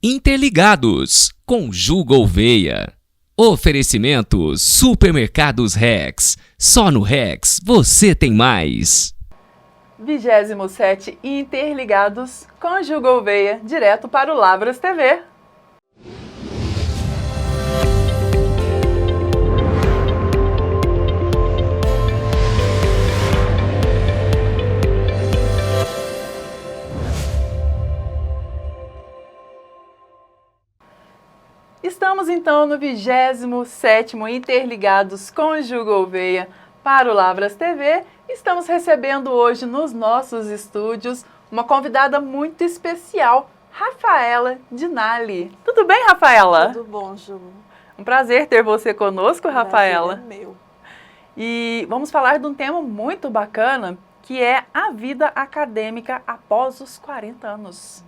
Interligados com Ju Gouveia. Oferecimento Supermercados Rex. Só no Rex você tem mais. 27º Interligados com Ju Gouveia, direto para o Lavras TV. Estamos então no 27º Interligados com Ju Gouveia para o Lavras TV. Estamos recebendo hoje nos nossos estúdios uma convidada muito especial, Rafaela Dinali. Tudo bem, Rafaela? Tudo bom, Ju. Um prazer ter você conosco, Rafaela. Prazer é meu. E vamos falar de um tema muito bacana, que é a vida acadêmica após os 40 anos.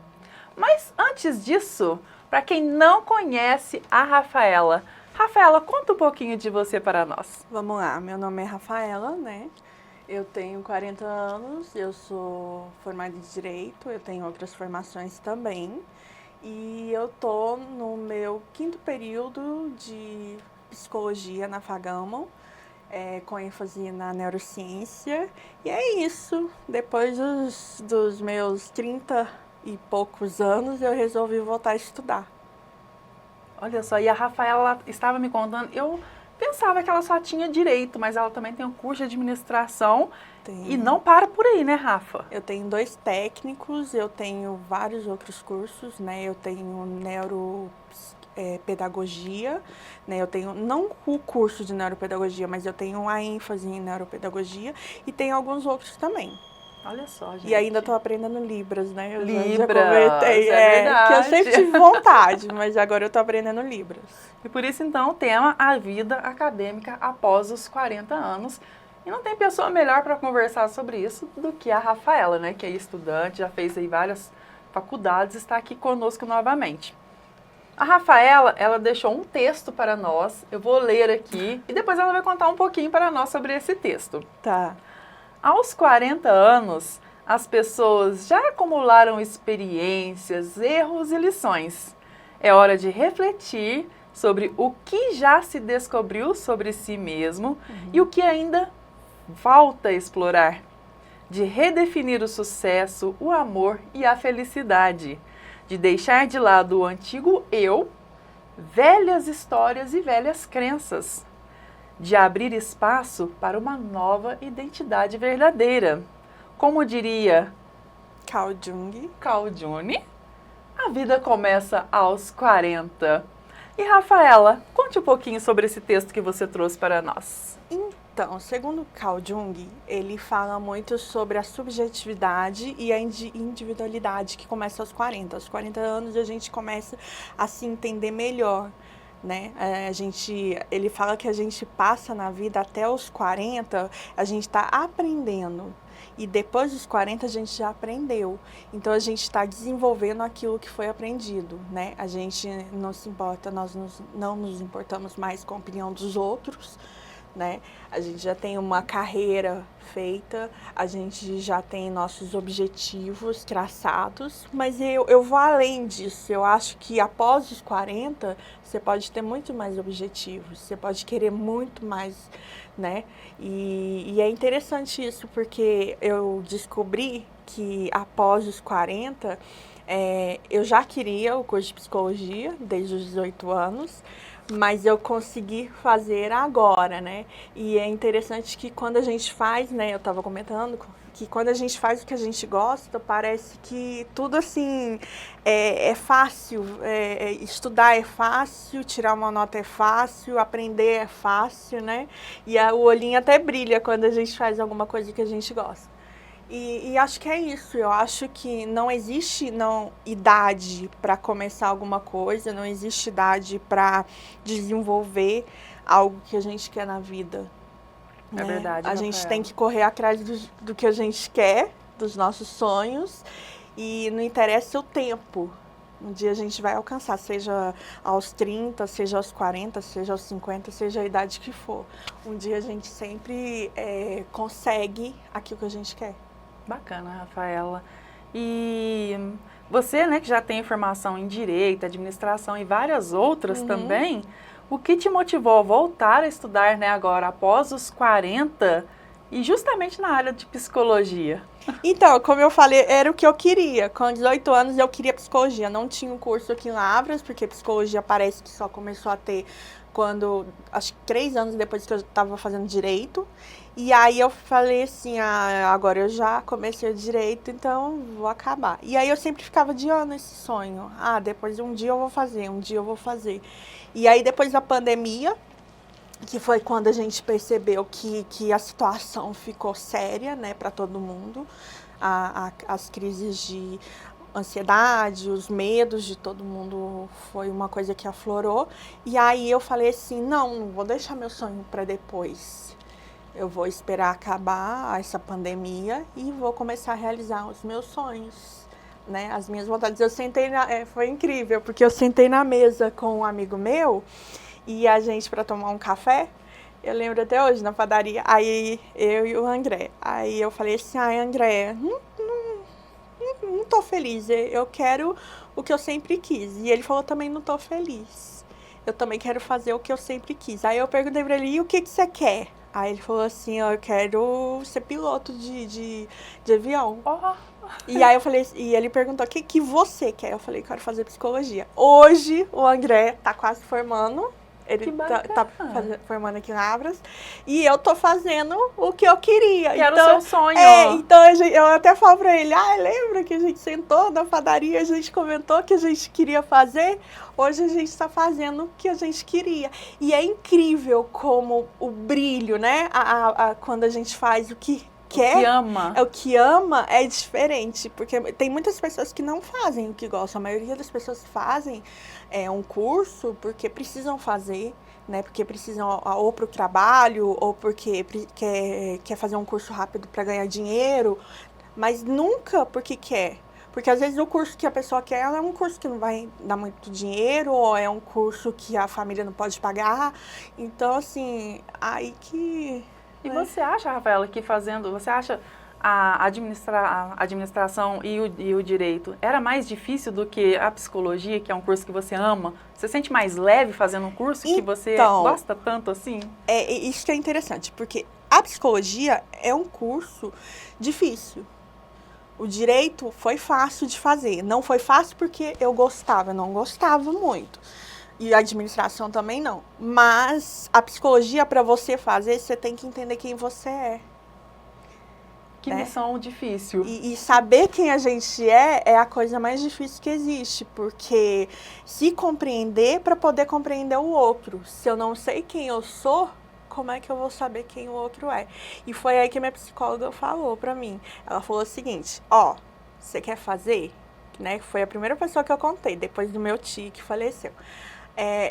Mas antes disso, para quem não conhece a Rafaela, conta um pouquinho de você para nós. Vamos lá, meu nome é Rafaela, né? Eu tenho 40 anos, eu sou formada em Direito, eu tenho outras formações também. E eu tô no meu 5º período de Psicologia na FAGAMO, com ênfase na neurociência. E é isso, depois dos meus 30 e poucos anos, eu resolvi voltar a estudar. Olha só, e a Rafaela estava me contando, eu pensava que ela só tinha direito, mas ela também tem um curso de administração. E não para por aí, né, Rafa? Eu tenho 2 técnicos, eu tenho vários outros cursos, né? Eu tenho neuropedagogia, né? Eu tenho, não o curso de neuropedagogia, mas eu tenho a ênfase em neuropedagogia e tenho alguns outros também. Olha só, gente. E ainda estou aprendendo Libras, né? Eu Libras, já comentei, verdade. que eu sempre tive vontade, mas agora eu estou aprendendo Libras. E por isso, então, o tema a vida acadêmica após os 40 anos. E não tem pessoa melhor para conversar sobre isso do que a Rafaela, né? Que é estudante, já fez aí várias faculdades, está aqui conosco novamente. A Rafaela, ela deixou um texto para nós, eu vou ler aqui, e depois ela vai contar um pouquinho para nós sobre esse texto. Tá. Aos 40 anos, as pessoas já acumularam experiências, erros e lições. É hora de refletir sobre o que já se descobriu sobre si mesmo e o que ainda falta explorar. De redefinir o sucesso, o amor e a felicidade. De deixar de lado o antigo eu, velhas histórias e velhas crenças. De abrir espaço para uma nova identidade verdadeira. Como diria Carl Jung, a vida começa aos 40. E Rafaela, conte um pouquinho sobre esse texto que você trouxe para nós. Então, segundo Carl Jung, ele fala muito sobre a subjetividade e a individualidade que começa aos 40. Aos 40 anos a gente começa a se entender melhor. Né? Ele fala que a gente passa na vida até os 40, a gente está aprendendo. E depois dos 40 a gente já aprendeu. Então a gente está desenvolvendo aquilo que foi aprendido. Né? A gente não se importa, não nos importamos mais com a opinião dos outros. Né? A gente já tem uma carreira feita, a gente já tem nossos objetivos traçados, mas eu vou além disso. Eu acho que após os 40, você pode ter muito mais objetivos, você pode querer muito mais, né? E é interessante isso, porque eu descobri que após os 40, eu já queria o curso de psicologia desde os 18 anos, mas eu consegui fazer agora, né? E é interessante que quando a gente faz, né? Eu estava comentando que quando a gente faz o que a gente gosta, parece que tudo assim é fácil. Estudar é fácil, tirar uma nota é fácil, aprender é fácil, né? E o olhinho até brilha quando a gente faz alguma coisa que a gente gosta. E acho que é isso, eu acho que não existe idade para começar alguma coisa, não existe idade para desenvolver algo que a gente quer na vida. É verdade, A gente tem que correr atrás do que a gente quer, dos nossos sonhos, e não interessa o tempo. Um dia a gente vai alcançar, seja aos 30, seja aos 40, seja aos 50, seja a idade que for. Um dia a gente sempre consegue aquilo que a gente quer. Bacana, Rafaela. E Você, né, que já tem formação em Direito, Administração e várias outras também, o que te motivou a voltar a estudar, né, agora, após os 40, e justamente na área de Psicologia? Então, como eu falei, era o que eu queria. Com 18 anos eu queria Psicologia. Não tinha um curso aqui em Lavras, porque Psicologia parece que só começou a ter quando, acho que 3 anos depois que eu estava fazendo Direito. E aí eu falei assim, agora eu já comecei o Direito, então vou acabar. E aí eu sempre ficava adiando esse sonho. Depois um dia eu vou fazer, um dia eu vou fazer. E aí depois da pandemia, que foi quando a gente percebeu que a situação ficou séria, né, para todo mundo, as crises de ansiedade, os medos de todo mundo foi uma coisa que aflorou. E aí eu falei assim, não vou deixar meu sonho para depois. Eu vou esperar acabar essa pandemia e vou começar a realizar os meus sonhos, né, as minhas vontades. Eu sentei foi incrível, porque eu sentei na mesa com um amigo meu e a gente para tomar um café. Eu lembro até hoje, na padaria, aí eu e o André. Aí eu falei assim, André, não tô feliz, eu quero o que eu sempre quis. E ele falou também, não tô feliz. Eu também quero fazer o que eu sempre quis. Aí eu perguntei pra ele, e o que você quer? Aí ele falou assim, eu quero ser piloto de avião. E aí eu falei, e ele perguntou, o que você quer? Eu falei, quero fazer Psicologia. Hoje o André tá quase formando. Ele tá formando aqui em Lavras. E eu tô fazendo o que eu queria. Que era o seu sonho. Então eu até falo pra ele, lembra que a gente sentou na padaria, a gente comentou que a gente queria fazer? Hoje a gente tá fazendo o que a gente queria. E é incrível como o brilho, né? Quando a gente faz o que quer, o que ama é diferente, porque tem muitas pessoas que não fazem o que gostam, a maioria das pessoas fazem um curso porque precisam fazer, né, porque precisam ou para o trabalho, ou porque quer fazer um curso rápido para ganhar dinheiro, mas nunca porque quer. Porque às vezes o curso que a pessoa quer é um curso que não vai dar muito dinheiro, ou é um curso que a família não pode pagar. Então, assim, aí que... E você acha, Rafaela, que você acha a administração e o direito era mais difícil do que a psicologia, que é um curso que você ama? Você sente mais leve fazendo um curso que você gosta tanto assim? Isso que é interessante, porque a psicologia é um curso difícil. O direito foi fácil de fazer. Não foi fácil porque eu não gostava muito. E a administração também não. Mas a psicologia, para você fazer, você tem que entender quem você é. Que missão difícil. E saber quem a gente é a coisa mais difícil que existe. Porque se compreender para poder compreender o outro. Se eu não sei quem eu sou, como é que eu vou saber quem o outro é? E foi aí que minha psicóloga falou para mim. Ela falou o seguinte, você quer fazer? Né? Foi a primeira pessoa que eu contei, depois do meu tio que faleceu.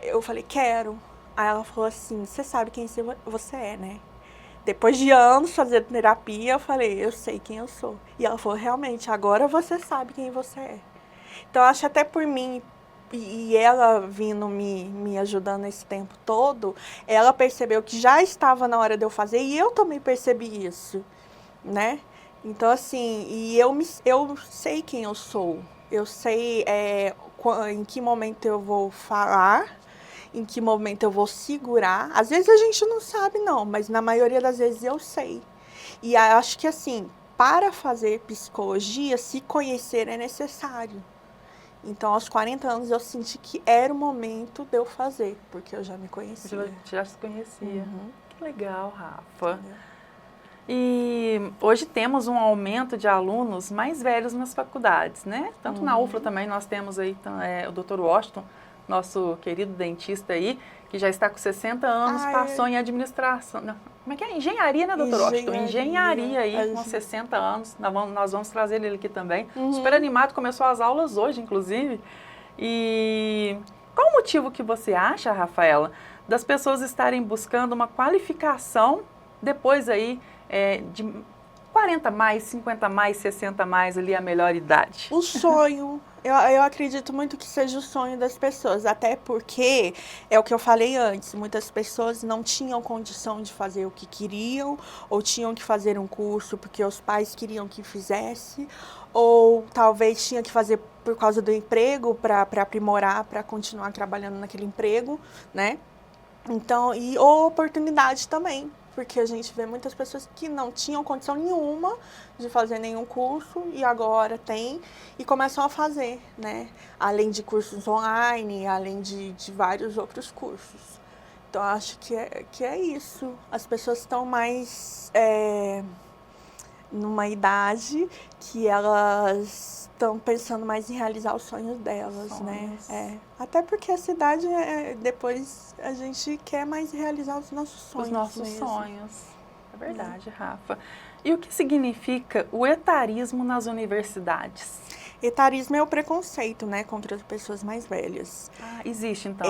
Eu falei, quero. Aí ela falou assim, você sabe quem você é, né? Depois de anos fazendo terapia, eu falei, eu sei quem eu sou. E ela falou, realmente, agora você sabe quem você é. Então, eu acho até por mim, e ela vindo me ajudando esse tempo todo, ela percebeu que já estava na hora de eu fazer, e eu também percebi isso, né? Então, assim, e eu sei quem eu sou. Eu sei em que momento eu vou falar, em que momento eu vou segurar. Às vezes a gente não sabe, não, mas na maioria das vezes eu sei. E acho que, assim, para fazer psicologia, se conhecer é necessário. Então, aos 40 anos, eu senti que era o momento de eu fazer, porque eu já me conhecia. Já se conhecia. Que legal, Rafa. E hoje temos um aumento de alunos mais velhos nas faculdades, né? Tanto na UFLA também nós temos aí o Dr. Washington, nosso querido dentista aí, que já está com 60 anos, passou em administração. Não, como é que é? Engenharia, né, Dr. Washington? Engenharia aí, com 60 anos. Nós vamos trazer ele aqui também. Super animado, começou as aulas hoje, inclusive. E qual o motivo que você acha, Rafaela, das pessoas estarem buscando uma qualificação depois aí de 40 mais, 50 mais, 60 mais, ali a melhor idade? O sonho. Eu acredito muito que seja o sonho das pessoas, até porque é o que eu falei antes, muitas pessoas não tinham condição de fazer o que queriam, ou tinham que fazer um curso porque os pais queriam que fizesse, ou talvez tinha que fazer por causa do emprego para aprimorar, para continuar trabalhando naquele emprego, né? Então, ou oportunidade também, porque a gente vê muitas pessoas que não tinham condição nenhuma de fazer nenhum curso e agora tem e começam a fazer, né? Além de cursos online, além de vários outros cursos. Então, acho que é isso. As pessoas estão mais numa idade que elas estão pensando mais em realizar os sonhos delas, né? Até porque essa idade, depois a gente quer mais realizar os nossos sonhos. Os nossos mesmo. sonhos. É verdade, Rafa. E o que significa o etarismo nas universidades? Etarismo é o preconceito, né, contra as pessoas mais velhas. Ah, existe então?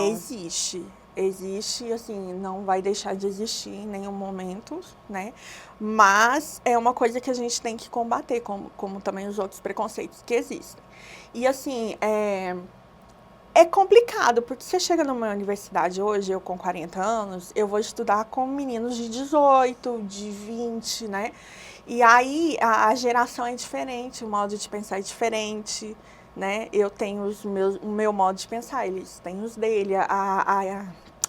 Existe, assim, não vai deixar de existir em nenhum momento, né? Mas é uma coisa que a gente tem que combater, como também os outros preconceitos que existem. E, assim, é complicado, porque você chega numa universidade hoje, eu com 40 anos, eu vou estudar com meninos de 18, de 20, né? E aí a geração é diferente, o modo de pensar é diferente, né? Eu tenho o meu modo de pensar, eles têm os dele,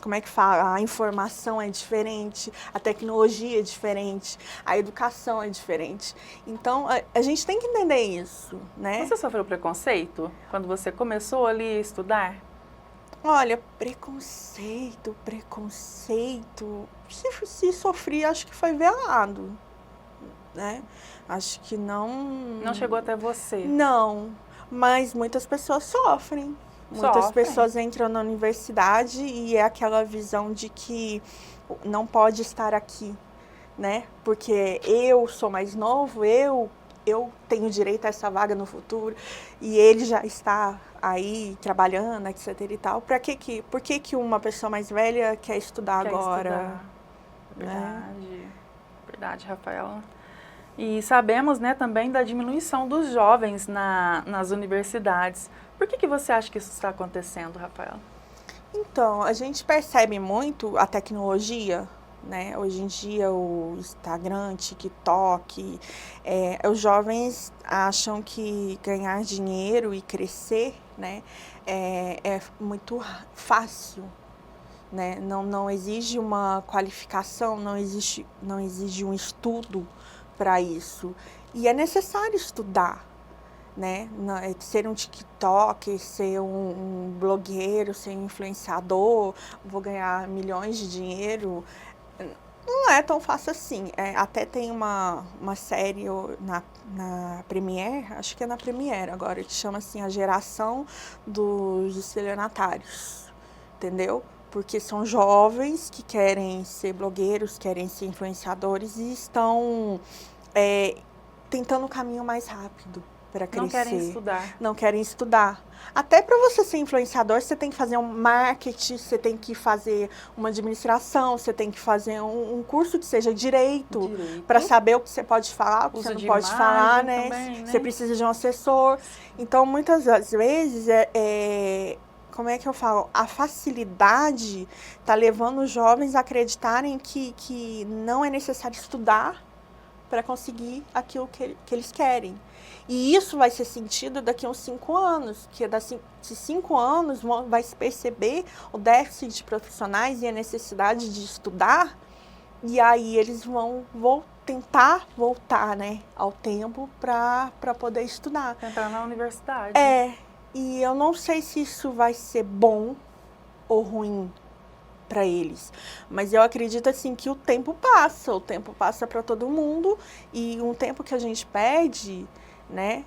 como é que fala? A informação é diferente, a tecnologia é diferente, a educação é diferente. Então, a gente tem que entender isso, né? Você sofreu preconceito quando você começou ali a estudar? Olha, preconceito. Se sofri, acho que foi velado, né? Acho que não... Não chegou até você? Não, mas muitas pessoas sofrem. Muitas pessoas entram na universidade e é aquela visão de que não pode estar aqui, né? Porque eu sou mais novo, eu tenho direito a essa vaga no futuro e ele já está aí trabalhando, etc e tal. Por que uma pessoa mais velha quer estudar agora? Verdade, verdade, Rafaela. E sabemos, né, também da diminuição dos jovens nas universidades. Por que você acha que isso está acontecendo, Rafaela? Então, a gente percebe muito a tecnologia, né? Hoje em dia o Instagram, TikTok, os jovens acham que ganhar dinheiro e crescer, né, é muito fácil, né? Não exige uma qualificação, não exige um estudo para isso. E é necessário estudar, né? Ser um TikTok, ser um blogueiro, ser um influenciador, vou ganhar milhões de dinheiro, não é tão fácil assim. Até tem uma série na Premiere, acho que é na Premiere agora, que chama assim A Geração dos Estelionatários, entendeu? Porque são jovens que querem ser blogueiros, querem ser influenciadores e estão tentando o caminho mais rápido para crescer. Não querem estudar. Não querem estudar. Até para você ser influenciador, você tem que fazer um marketing, você tem que fazer uma administração, você tem que fazer um curso que seja direito. Para saber o que você pode falar, o que você não pode falar, né? Também, né? Você precisa de um assessor. Então, muitas das vezes, como é que eu falo? A facilidade está levando os jovens a acreditarem que não é necessário estudar para conseguir aquilo que eles querem. E isso vai ser sentido daqui a uns 5 anos, que de 5 anos vai se perceber o déficit de profissionais e a necessidade de estudar, e aí eles vão tentar voltar, né, ao tempo para poder estudar. Entrar na universidade. E eu não sei se isso vai ser bom ou ruim para eles, mas eu acredito assim que o tempo passa para todo mundo, e um tempo que a gente perde, né,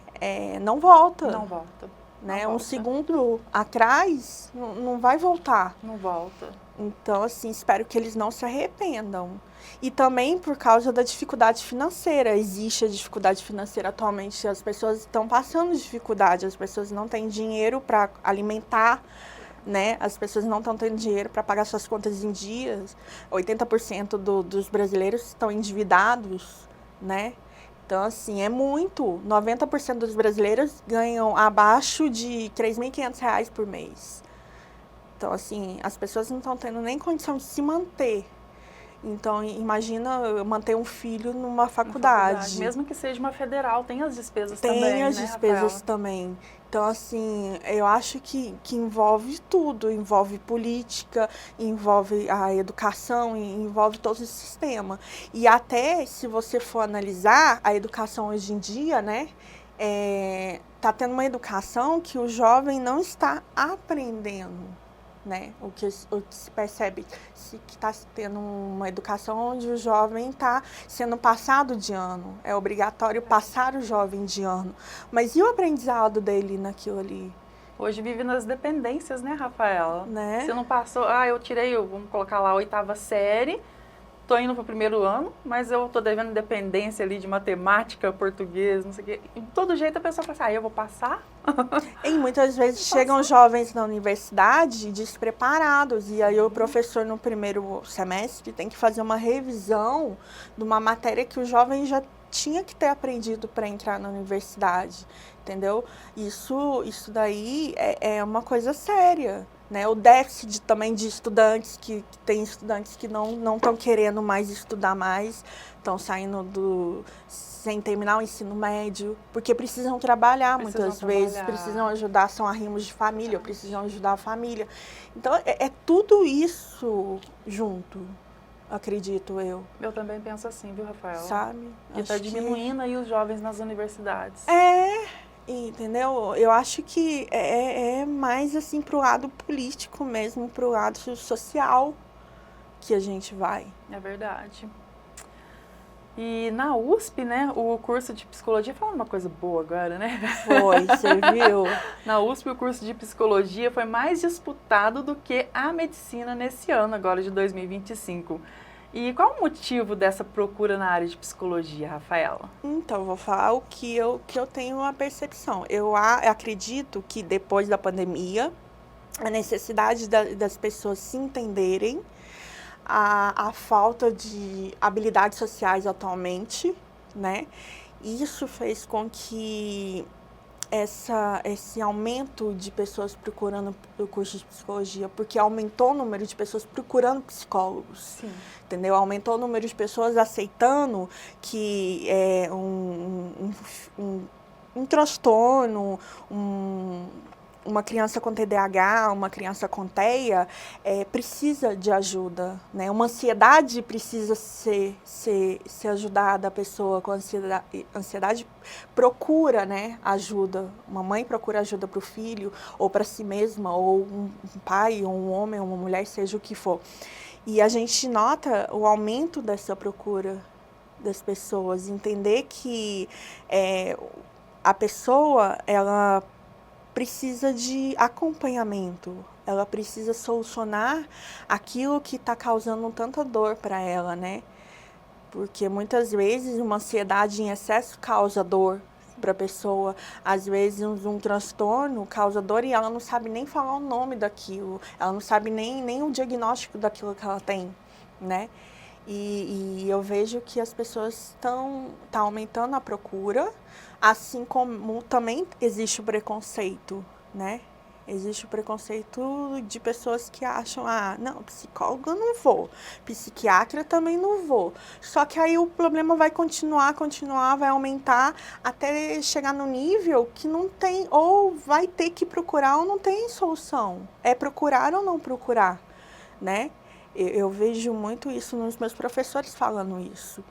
não volta. Não volta. Né? Um segundo atrás não vai voltar. Não volta. Então, assim, espero que eles não se arrependam. E também por causa da dificuldade financeira. Existe a dificuldade financeira atualmente, as pessoas estão passando dificuldade, as pessoas não têm dinheiro para alimentar, né? As pessoas não estão tendo dinheiro para pagar suas contas em dias. 80% dos brasileiros estão endividados, né? Então, assim, é muito. 90% dos brasileiros ganham abaixo de R$ 3.500 por mês. Então, assim, as pessoas não estão tendo nem condição de se manter. Então, imagina eu manter um filho numa faculdade. Mesmo que seja uma federal, tem as despesas Tem também, as né, despesas Rafaela? também. Então, assim, eu acho que envolve tudo. Envolve política, envolve a educação, envolve todo o sistema. E até, se você for analisar, a educação hoje em dia, né, tá tendo uma educação que o jovem não está aprendendo. Né? O que se percebe que está tendo uma educação onde o jovem está sendo passado de ano. É obrigatório passar o jovem de ano. Mas e o aprendizado dele naquilo ali? Hoje vive nas dependências, né, Rafaela? Né? Você não passou, eu tirei, vamos colocar lá, a 8ª série, tô indo pro 1º ano, mas eu tô devendo dependência ali de matemática, português, não sei o quê. E de todo jeito a pessoa fala assim, eu vou passar? E muitas vezes chegam jovens na universidade despreparados, e aí o professor no 1º semestre tem que fazer uma revisão de uma matéria que o jovem já tinha que ter aprendido para entrar na universidade, entendeu? Isso daí é uma coisa séria. Né, o déficit também de estudantes, que tem estudantes que não estão querendo mais estudar mais, estão saindo sem terminar o ensino médio, porque precisam trabalhar muitas vezes, precisam ajudar, são arrimos de família, precisam ajudar a família. Então, é tudo isso junto, acredito eu. Eu também penso assim, viu, Rafaela? Sabe? Que está diminuindo aí os jovens nas universidades. Entendeu? Eu acho que é mais assim pro lado político mesmo, pro lado social que a gente vai. É verdade. E na USP, né, o curso de psicologia, falando uma coisa boa agora, né? Foi, você viu? Na USP o curso de psicologia foi mais disputado do que a medicina nesse ano, agora de 2025. E qual o motivo dessa procura na área de psicologia, Rafaela? Então, vou falar o que eu tenho uma percepção. Eu acredito que depois da pandemia, a necessidade das pessoas se entenderem, a falta de habilidades sociais atualmente, né? Isso fez com que esse aumento de pessoas procurando o curso de psicologia, porque aumentou o número de pessoas procurando psicólogos. Sim. Entendeu? Aumentou o número de pessoas aceitando que um transtorno, uma criança com TDAH, uma criança com TEA, precisa de ajuda, né? Uma ansiedade precisa ser ajudada, a pessoa com ansiedade procura, né, ajuda. Uma mãe procura ajuda para o filho, ou para si mesma, ou um pai, ou um homem, ou uma mulher, seja o que for. E a gente nota o aumento dessa procura das pessoas, entender que a pessoa, ela precisa de acompanhamento, ela precisa solucionar aquilo que está causando tanta dor para ela, né? Porque muitas vezes uma ansiedade em excesso causa dor para a pessoa, às vezes um transtorno causa dor e ela não sabe nem falar o nome daquilo, ela não sabe nem o diagnóstico daquilo que ela tem, né? E eu vejo que as pessoas estão aumentando a procura, assim como também existe o preconceito, né? Existe o preconceito de pessoas que acham, não, psicóloga eu não vou, psiquiatra também não vou. Só que aí o problema vai continuar, vai aumentar até chegar no nível que não tem, ou vai ter que procurar ou não tem solução. É procurar ou não procurar, né? Eu vejo muito isso nos meus professores falando isso.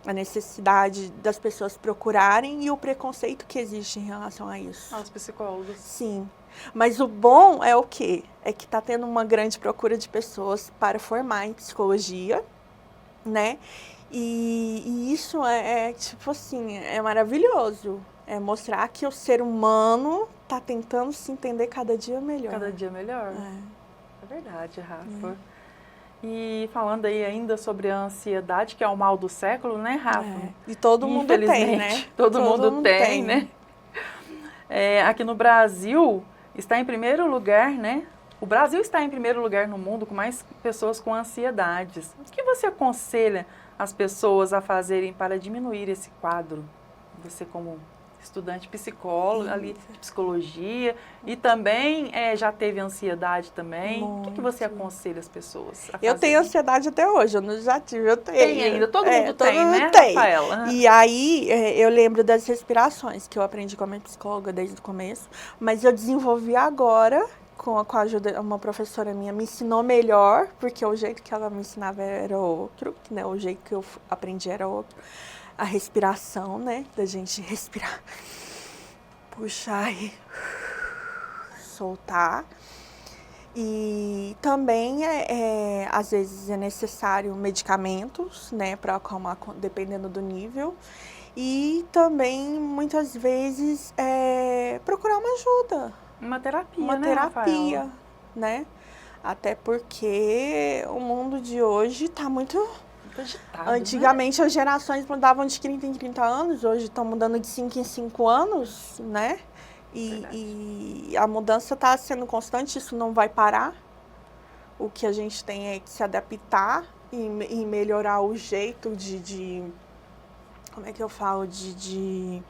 A necessidade das pessoas procurarem e o preconceito que existe em relação a isso. Aos psicólogos. Sim. Mas o bom é o quê? É que está tendo uma grande procura de pessoas para formar em psicologia, né? E isso tipo assim, é maravilhoso. É mostrar que o ser humano está tentando se entender cada dia melhor. Cada dia melhor. É verdade, Rafa. E falando aí ainda sobre a ansiedade, que é o mal do século, né, Rafa? E todo mundo tem, né? Todo mundo tem, né? Aqui no Brasil, está em primeiro lugar, né? O Brasil está em primeiro lugar no mundo com mais pessoas com ansiedades. O que você aconselha as pessoas a fazerem para diminuir esse quadro? Você como estudante psicóloga, ali de psicologia, e também já teve ansiedade também. O que você aconselha as pessoas a Eu tenho ansiedade até hoje, eu não já tive, eu tenho. Tem ainda, todo mundo tem, né, tem. Rafaela? E aí, eu lembro das respirações, que eu aprendi com a minha psicóloga desde o começo, mas eu desenvolvi agora, com a ajuda de uma professora minha, me ensinou melhor, porque o jeito que ela me ensinava era outro, né, o jeito que eu aprendi era outro. A respiração, né, da gente respirar, puxar e soltar. E também, às vezes, é necessário medicamentos, né, para acalmar, dependendo do nível. E também, muitas vezes, procurar uma ajuda. Uma terapia, Uma né, terapia, Rafaela? né? Até porque o mundo de hoje está muito Agitado, antigamente, as gerações mudavam de 30 em 30 anos, hoje estão mudando de 5 em 5 anos, né? E a mudança está sendo constante, isso não vai parar. O que a gente tem é que se adaptar e melhorar o jeito como é que eu falo? De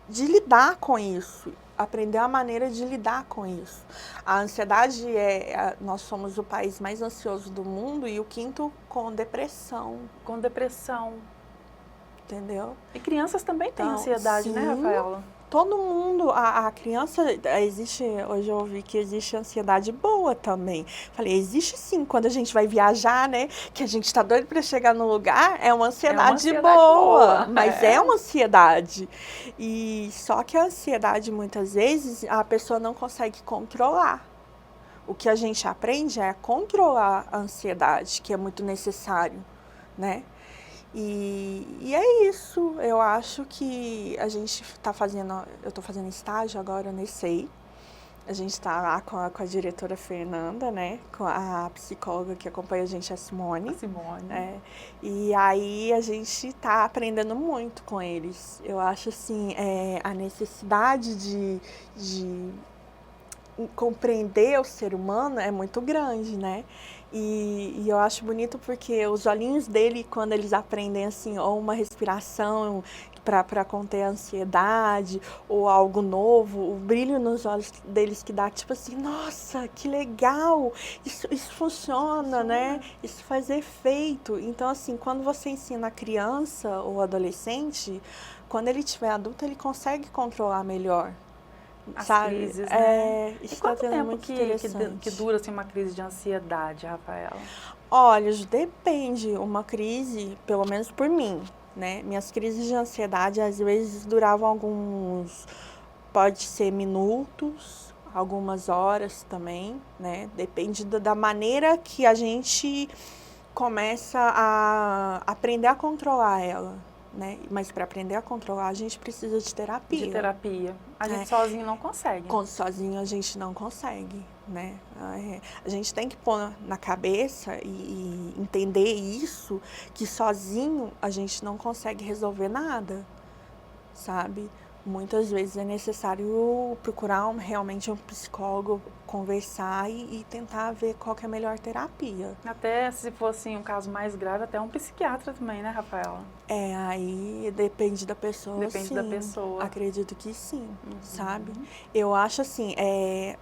lidar com isso. Aprender a maneira de lidar com isso. A ansiedade nós somos o país mais ansioso do mundo e o 5º com depressão. Com depressão. Entendeu? E crianças também têm Então, ansiedade, né, sim. Rafaela? Todo mundo, a criança, hoje eu ouvi que existe ansiedade boa também. Falei, existe sim, quando a gente vai viajar, né, que a gente tá doido para chegar no lugar, é uma ansiedade boa, mas é uma ansiedade. E só que a ansiedade, muitas vezes, a pessoa não consegue controlar. O que a gente aprende é a controlar a ansiedade, que é muito necessário, né? E é isso, eu acho que a gente está fazendo, eu estou fazendo estágio agora na ESEI, a gente está lá com a diretora Fernanda, né, com a psicóloga que acompanha a gente, a Simone. E aí a gente está aprendendo muito com eles, eu acho assim, a necessidade de compreender o ser humano é muito grande, né? E eu acho bonito porque os olhinhos dele, quando eles aprendem assim, ou uma respiração para conter a ansiedade, ou algo novo, o brilho nos olhos deles que dá, tipo assim, nossa, que legal, isso funciona, né? Isso faz efeito. Então, assim, quando você ensina a criança ou adolescente, quando ele estiver adulto, ele consegue controlar melhor. As sabe? crises, né? Isso e quanto tá tempo muito que dura assim, uma crise de ansiedade, Rafaela? Olha, depende. Uma crise, pelo menos por mim, né? Minhas crises de ansiedade, às vezes, duravam pode ser minutos, algumas horas também, né? Depende da maneira que a gente começa a aprender a controlar ela. Né? Mas para aprender a controlar, a gente precisa de terapia. De terapia. A gente sozinho não consegue. Sozinho a gente não consegue, né? A gente tem que pôr na cabeça e entender isso, que sozinho a gente não consegue resolver nada, sabe? Muitas vezes é necessário procurar realmente um psicólogo, conversar e tentar ver qual que é a melhor terapia. Até se fosse um caso mais grave, até um psiquiatra também, né, Rafaela? Aí depende da pessoa, Depende sim. da pessoa. Acredito que sim, sabe? Eu acho assim, é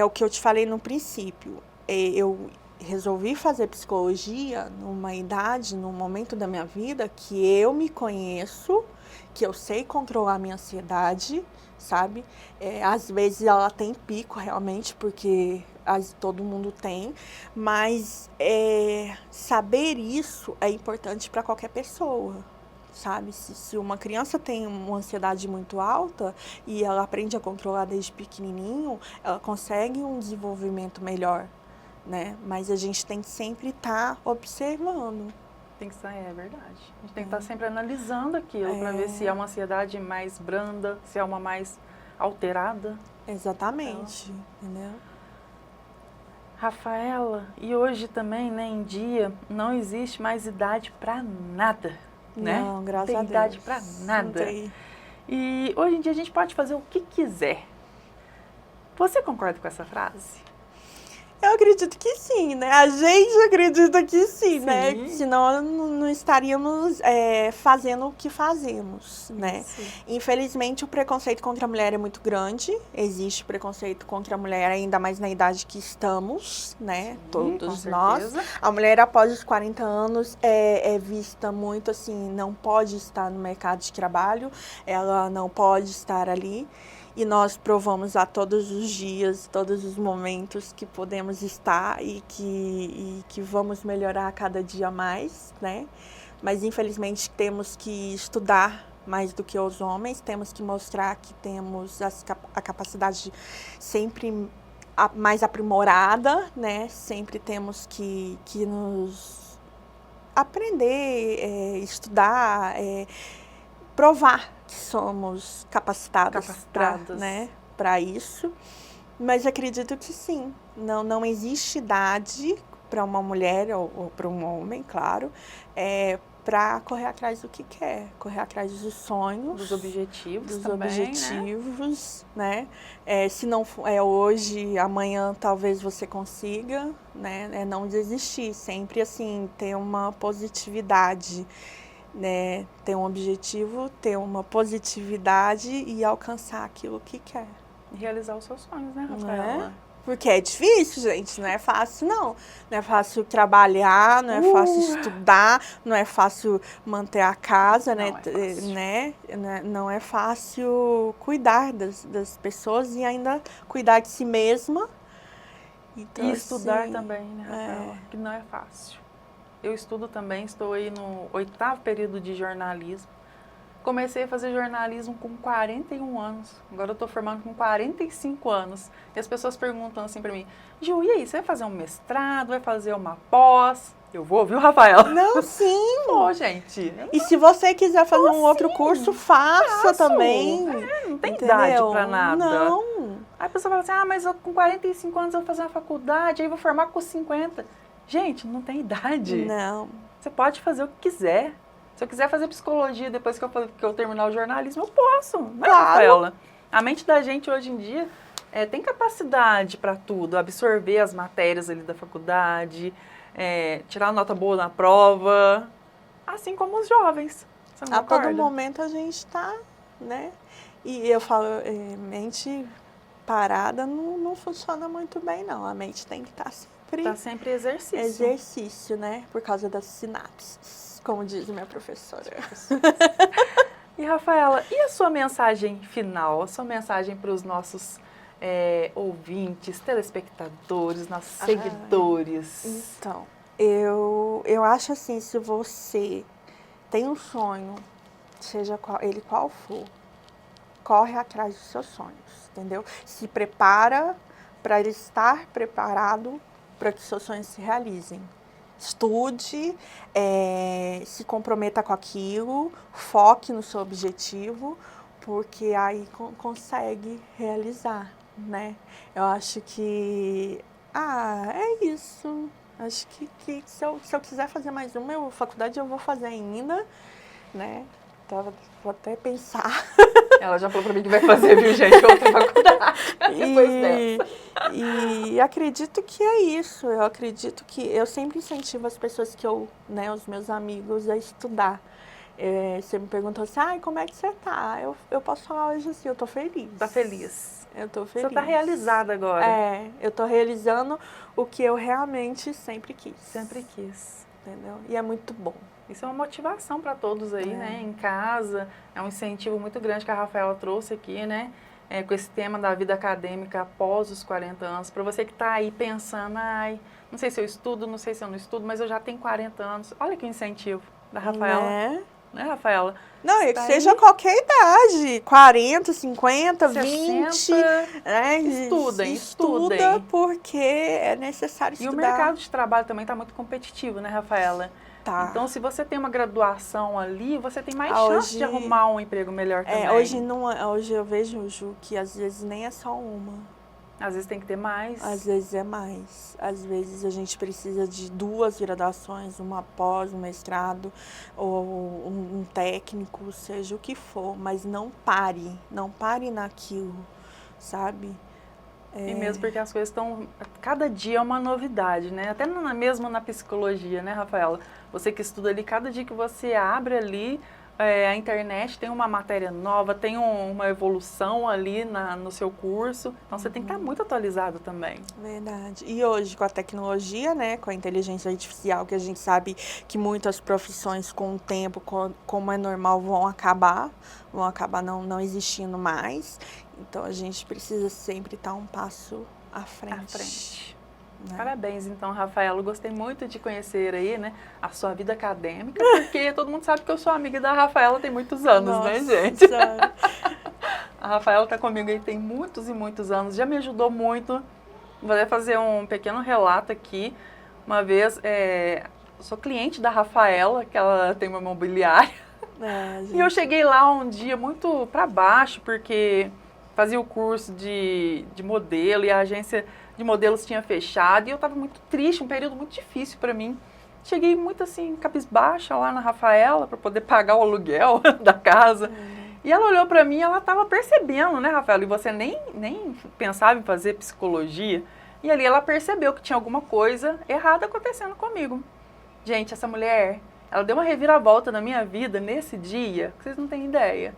o que eu te falei no princípio. Eu resolvi fazer psicologia numa idade, num momento da minha vida que eu me conheço, que eu sei controlar a minha ansiedade, sabe? Às vezes ela tem pico realmente, porque todo mundo tem, mas saber isso é importante para qualquer pessoa, sabe? Se uma criança tem uma ansiedade muito alta e ela aprende a controlar desde pequenininho, ela consegue um desenvolvimento melhor, né? Mas a gente tem que sempre estar observando. Tem que é verdade. A gente tem que estar sempre analisando aquilo para ver se é uma ansiedade mais branda, se é uma mais alterada. Exatamente, entendeu? Rafaela, e hoje também, né, em dia, não existe mais idade para nada, né? Não, graças a Deus. Tem idade para nada. E hoje em dia a gente pode fazer o que quiser. Você concorda com essa frase? Eu acredito que sim, né? A gente acredita que sim, né? Sim. Senão não estaríamos fazendo o que fazemos, né? Isso. Infelizmente, o preconceito contra a mulher é muito grande. Existe preconceito contra a mulher, ainda mais na idade que estamos, né? Sim, Todos com nós. certeza. A mulher, após os 40 anos, é vista muito assim, não pode estar no mercado de trabalho, ela não pode estar ali. E nós provamos a todos os dias, todos os momentos que podemos estar e que vamos melhorar a cada dia mais, né? Mas infelizmente temos que estudar mais do que os homens, temos que mostrar que temos a capacidade sempre mais aprimorada, né? Sempre temos que nos aprender, estudar, provar que somos capacitadas Capacitadas. para isso. Mas acredito que sim, não existe idade para uma mulher ou para um homem, claro, para correr atrás do que quer, correr atrás dos sonhos, Dos objetivos dos também, objetivos, né? Se não é hoje, amanhã talvez você consiga, né? Não desistir, sempre assim, ter uma positividade, né? Ter um objetivo, ter uma positividade e alcançar aquilo que quer. Realizar os seus sonhos, né, Não Rafaela? é? Porque é difícil, gente, não é fácil, não. Não é fácil trabalhar, não é fácil estudar, não é fácil manter a casa, né? Não é fácil. Não é fácil cuidar das pessoas e ainda cuidar de si mesma. Então, E estudar assim, também, né, Rafaela? Que não é fácil. Eu estudo também, estou aí no 8º período de jornalismo. Comecei a fazer jornalismo com 41 anos. Agora eu estou formando com 45 anos. E as pessoas perguntam assim para mim, Ju, e aí, você vai fazer um mestrado, vai fazer uma pós? Eu vou, viu, Rafaela? Não, sim. Pô, gente. E se você quiser fazer um outro curso, faça também. Não tem Entendeu? idade para nada. Não. Aí a pessoa fala assim, mas eu, com 45 anos eu vou fazer uma faculdade, aí vou formar com 50. Gente, não tem idade. Não. Você pode fazer o que quiser. Se eu quiser fazer psicologia depois que eu terminar o jornalismo, eu posso. Não é, Claro. Rafaela? A mente da gente hoje em dia tem capacidade para tudo, absorver as matérias ali da faculdade, tirar nota boa na prova, assim como os jovens. Você não A todo concorda? momento a gente está, né? E eu falo, mente parada não funciona muito bem, não. A mente tem que estar sempre Tá sempre exercício. exercício, né? Por causa das sinapses, como diz minha professora. E, Rafaela, e a sua mensagem final? A sua mensagem para os nossos ouvintes, telespectadores, nossos seguidores? Então, eu acho assim, se você tem um sonho, seja ele qual for, corre atrás dos seus sonhos, entendeu? Se prepara para ele estar preparado para que seus sonhos se realizem. Estude, se comprometa com aquilo, foque no seu objetivo, porque aí consegue realizar, né? Eu acho que, é isso. Acho que se eu quiser fazer mais uma faculdade, eu vou fazer ainda, né? Vou até pensar. Ela já falou para mim que vai fazer, viu, gente, outra faculdade depois dessa. E acredito que é isso. Eu acredito que eu sempre incentivo as pessoas os meus amigos a estudar. Você me perguntou assim, como é que você tá? Eu posso falar hoje assim, eu tô feliz. Tá feliz? Eu tô feliz. Você tá realizada agora? Eu tô realizando o que eu realmente sempre quis. Sempre quis. Entendeu? E é muito bom. Isso é uma motivação para todos aí, né? Em casa, é um incentivo muito grande que a Rafaela trouxe aqui, né? Com esse tema da vida acadêmica após os 40 anos. Para você que está aí pensando, não sei se eu estudo, não sei se eu não estudo, mas eu já tenho 40 anos. Olha que incentivo da Rafaela. Né, Rafaela? Não, que seja qualquer idade, 40, 50, 60, 20. Estuda, porque é necessário estudar. E o mercado de trabalho também está muito competitivo, né, Rafaela? Tá. Então, se você tem uma graduação ali, você tem mais chance de arrumar um emprego melhor também. Hoje eu vejo, Ju, que às vezes nem é só uma. Às vezes tem que ter mais. Às vezes é mais. Às vezes a gente precisa de 2 graduações, uma pós, um mestrado, ou um técnico, seja o que for. Mas não pare naquilo, sabe? E mesmo porque as coisas estão... Cada dia é uma novidade, né? Até mesmo na psicologia, né, Rafaela? Você que estuda ali, cada dia que você abre ali, a internet tem uma matéria nova, tem uma evolução ali no seu curso. Então, você tem que estar muito atualizado também. Verdade. E hoje, com a tecnologia, né, com a inteligência artificial, que a gente sabe que muitas profissões, com o tempo, como é normal, vão acabar não existindo mais. Então, a gente precisa sempre estar um passo à frente. Né? Parabéns, então, Rafaela. Eu gostei muito de conhecer aí, né, a sua vida acadêmica, porque todo mundo sabe que eu sou amiga da Rafaela tem muitos anos, Nossa, né, gente? Senhora. A Rafaela está comigo aí tem muitos e muitos anos, já me ajudou muito. Vou fazer um pequeno relato aqui. Uma vez, eu sou cliente da Rafaela, que ela tem uma imobiliária, e eu cheguei lá um dia muito para baixo, porque fazia o curso de modelo e a agência de modelos tinha fechado e eu estava muito triste, um período muito difícil para mim. Cheguei muito assim, cabisbaixa lá na Rafaela para poder pagar o aluguel da casa. E ela olhou para mim e ela estava percebendo, né, Rafaela? E você nem pensava em fazer psicologia. E ali ela percebeu que tinha alguma coisa errada acontecendo comigo. Gente, essa mulher, ela deu uma reviravolta na minha vida nesse dia, que vocês não têm ideia.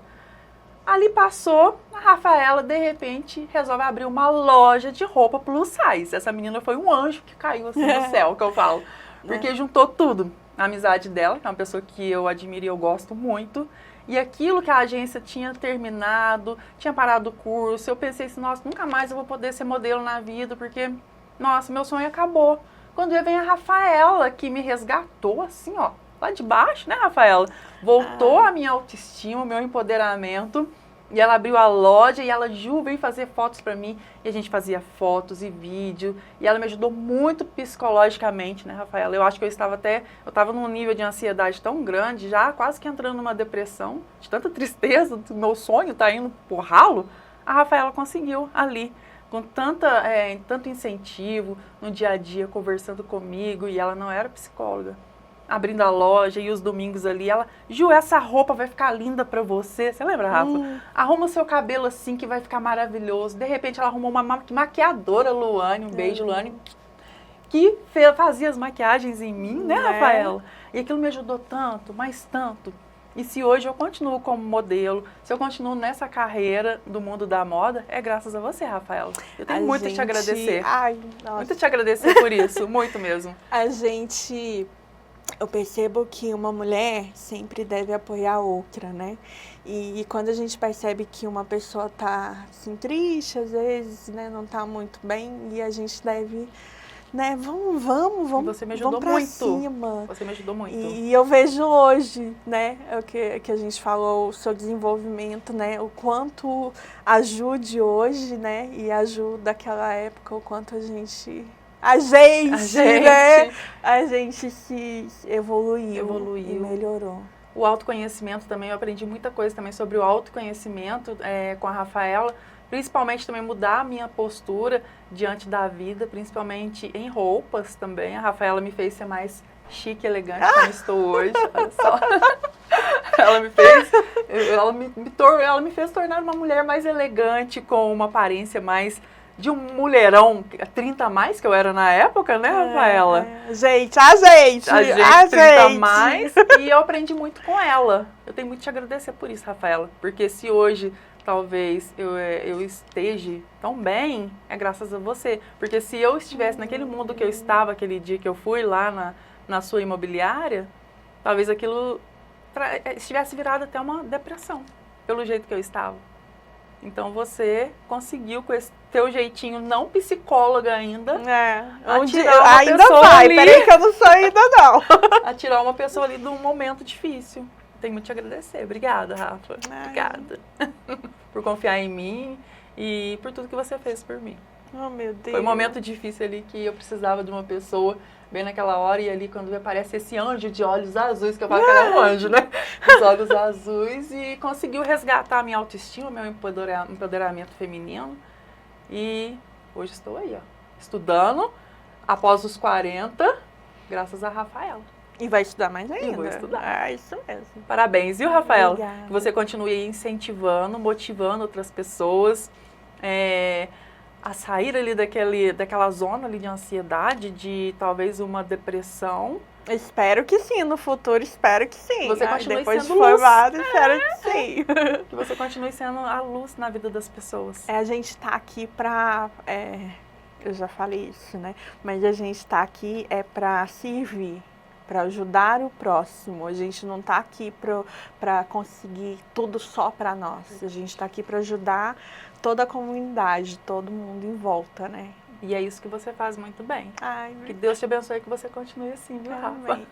Ali passou, a Rafaela, de repente, resolve abrir uma loja de roupa plus size. Essa menina foi um anjo que caiu assim no céu, que eu falo. Porque juntou tudo. A amizade dela, que é uma pessoa que eu admiro e eu gosto muito. E aquilo que a agência tinha terminado, tinha parado o curso. Eu pensei assim, nossa, nunca mais eu vou poder ser modelo na vida, porque, nossa, meu sonho acabou. Quando eu venho a Rafaela, que me resgatou assim, ó. Lá de baixo, né, Rafaela? Voltou a minha autoestima, o meu empoderamento. E ela abriu a loja e ela, Ju, veio fazer fotos pra mim. E a gente fazia fotos e vídeo. E ela me ajudou muito psicologicamente, né, Rafaela? Eu acho que eu estava num nível de ansiedade tão grande, já quase que entrando numa depressão, de tanta tristeza, do meu sonho tá indo por ralo. A Rafaela conseguiu ali, com tanto incentivo no dia a dia, conversando comigo. E ela não era psicóloga. Abrindo a loja e os domingos ali, ela, Ju, essa roupa vai ficar linda pra você. Você lembra, Rafa? Arruma o seu cabelo assim que vai ficar maravilhoso. De repente ela arrumou uma maquiadora, Luane, um beijo, Luane, que fazia as maquiagens em mim, né, Rafaela? E aquilo me ajudou tanto, mas tanto. E se hoje eu continuo como modelo, se eu continuo nessa carreira do mundo da moda, é graças a você, Rafaela. Eu tenho muito a te agradecer. Muito a te agradecer por isso, muito mesmo. Eu percebo que uma mulher sempre deve apoiar a outra, né? E quando a gente percebe que uma pessoa tá assim, triste, às vezes, né, não tá muito bem, e a gente deve, né, vamos Você me ajudou pra muito. cima. Você me ajudou muito. E eu vejo hoje, né, o que a gente falou, o seu desenvolvimento, né, o quanto ajude hoje, né, e ajuda daquela época, o quanto a gente, né? A gente se evoluiu e melhorou. O autoconhecimento também, eu aprendi muita coisa também sobre o autoconhecimento com a Rafaela, principalmente também mudar a minha postura diante da vida, principalmente em roupas também. A Rafaela me fez ser mais chique e elegante como estou hoje, olha só. Ela me fez tornar uma mulher mais elegante, com uma aparência mais de um mulherão 30 a mais que eu era na época, né, Rafaela? A gente 30 a mais, e eu aprendi muito com ela. Eu tenho muito a te agradecer por isso, Rafaela, porque se hoje talvez eu esteja tão bem, é graças a você. Porque se eu estivesse naquele mundo que eu estava aquele dia que eu fui lá na sua imobiliária, talvez aquilo estivesse virado até uma depressão, pelo jeito que eu estava. Então você conseguiu, com esse teu jeitinho não psicóloga ainda, peraí que eu não sou ainda não. A tirar uma pessoa ali de um momento difícil. Tenho muito a te agradecer. Obrigada, Rafa. Obrigada por confiar em mim e por tudo que você fez por mim. Oh, meu Deus. Foi um momento difícil ali que eu precisava de uma pessoa bem naquela hora, e ali quando aparece esse anjo de olhos azuis, que eu falo que ela é um anjo, né? Os olhos azuis, e conseguiu resgatar a minha autoestima, meu empoderamento feminino. E hoje estou aí, ó, estudando após os 40, graças a Rafaela. E vai estudar mais ainda? E vou estudar. Isso mesmo. Parabéns, viu, Rafaela? Obrigada. Que você continue incentivando, motivando outras pessoas. a sair ali daquela zona ali de ansiedade, de talvez uma depressão. Espero que sim, no futuro espero que sim. Você continue depois de sendo luz. formado, espero que sim. Que você continue sendo a luz na vida das pessoas. A gente tá aqui pra... eu já falei isso, né? Mas a gente tá aqui pra servir, pra ajudar o próximo. A gente não tá aqui pra conseguir tudo só pra nós. A gente tá aqui pra ajudar toda a comunidade, todo mundo em volta, né? E é isso que você faz muito bem. Ai, Que Deus te abençoe e que você continue assim, viu, Rafa? amém.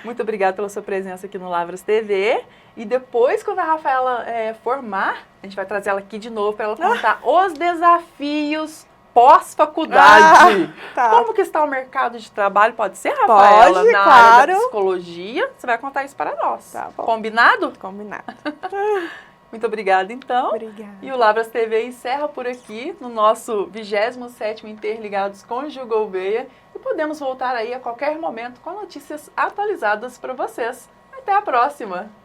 Muito obrigada pela sua presença aqui no Lavras TV. E depois, quando a Rafaela formar, a gente vai trazer ela aqui de novo para ela contar os desafios pós-faculdade. Tá. Como que está o mercado de trabalho? Pode ser, Rafaela? Pode, na claro. área da psicologia. Você vai contar isso para nós. Tá bom. Combinado? Combinado. Muito obrigada, então. Obrigada. E o Lavras TV encerra por aqui no nosso 27º Interligados com Ju Gouveia. E podemos voltar aí a qualquer momento com notícias atualizadas para vocês. Até a próxima!